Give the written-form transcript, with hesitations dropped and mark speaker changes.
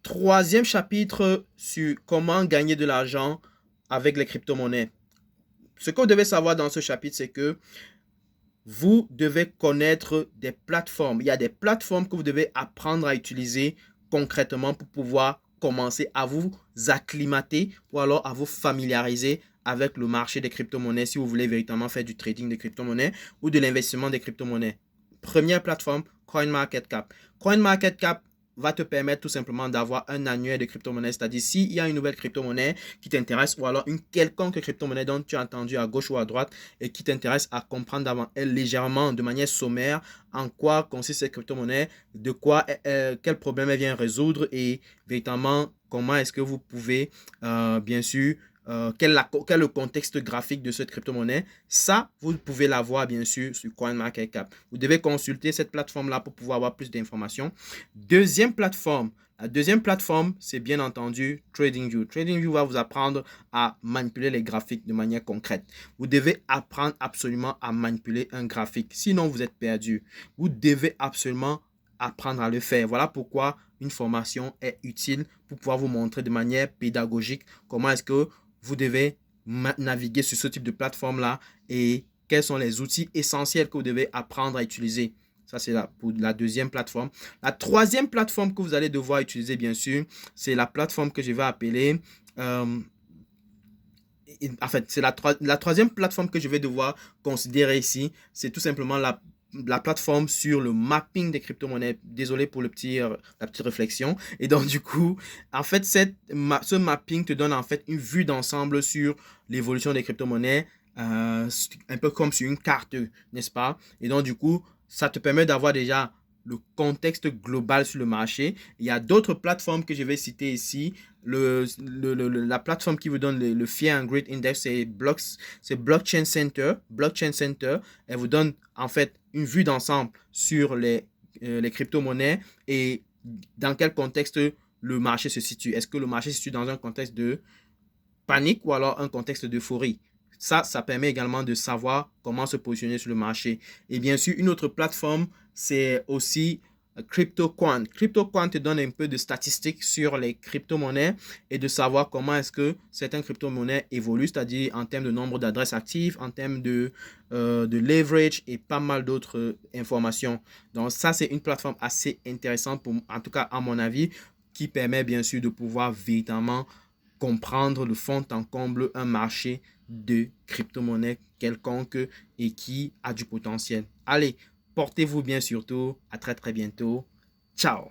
Speaker 1: Troisième chapitre sur comment gagner de l'argent avec les crypto-monnaies. Ce que vous devez savoir dans ce chapitre, c'est que vous devez connaître des plateformes. Il y a des plateformes que vous devez apprendre à utiliser concrètement pour pouvoir commencer à vous acclimater ou alors à vous familiariser avec le marché des crypto-monnaies si vous voulez véritablement faire du trading de crypto-monnaies ou de l'investissement des crypto-monnaies. Première plateforme, CoinMarketCap. CoinMarketCap va te permettre tout simplement d'avoir un annuaire de crypto-monnaie, c'est-à-dire s'il y a une nouvelle crypto-monnaie qui t'intéresse ou alors une quelconque crypto-monnaie dont tu as entendu à gauche ou à droite et qui t'intéresse à comprendre d'avant elle légèrement, de manière sommaire, en quoi consiste cette crypto-monnaie, de quoi, quel problème elle vient résoudre et véritablement comment est-ce que vous pouvez bien sûr quel est le contexte graphique de cette crypto-monnaie. Ça, vous pouvez l'avoir bien sûr sur CoinMarketCap. Vous devez consulter cette plateforme-là pour pouvoir avoir plus d'informations. Deuxième plateforme. La deuxième plateforme, c'est bien entendu TradingView. TradingView va vous apprendre à manipuler les graphiques de manière concrète. Vous devez apprendre absolument à manipuler un graphique. Sinon, vous êtes perdu. Vous devez absolument apprendre à le faire. Voilà pourquoi une formation est utile pour pouvoir vous montrer de manière pédagogique comment est-ce que vous devez naviguer sur ce type de plateforme-là et quels sont les outils essentiels que vous devez apprendre à utiliser. Ça, c'est pour la deuxième plateforme. La troisième plateforme que vous allez devoir utiliser, bien sûr, c'est la plateforme que je vais appeler... en fait, c'est la troisième plateforme que je vais devoir considérer ici. C'est tout simplement la plateforme sur le mapping des crypto-monnaies. Désolé pour la petite réflexion. Et donc, du coup, en fait, ce mapping te donne en fait une vue d'ensemble sur l'évolution des crypto-monnaies, un peu comme sur une carte, n'est-ce pas? Et donc, du coup, ça te permet d'avoir déjà le contexte global sur le marché. Il y a d'autres plateformes que je vais citer ici. La plateforme qui vous donne le Fear and Greed Index, c'est Blockchain Center. Blockchain Center, elle vous donne en fait une vue d'ensemble sur les crypto-monnaies et dans quel contexte le marché se situe. Est-ce que le marché se situe dans un contexte de panique ou alors un contexte d'euphorie? Ça permet également de savoir comment se positionner sur le marché. Et bien sûr, une autre plateforme, c'est aussi CryptoQuant. CryptoQuant te donne un peu de statistiques sur les crypto-monnaies et de savoir comment est-ce que certaines crypto-monnaies évoluent, c'est-à-dire en termes de nombre d'adresses actives, en termes de leverage et pas mal d'autres informations. Donc ça, c'est une plateforme assez intéressante, en tout cas à mon avis, qui permet bien sûr de pouvoir véritablement comprendre le fond en comble un marché de crypto-monnaie quelconque et qui a du potentiel. Allez, portez-vous bien surtout. À très très bientôt. Ciao.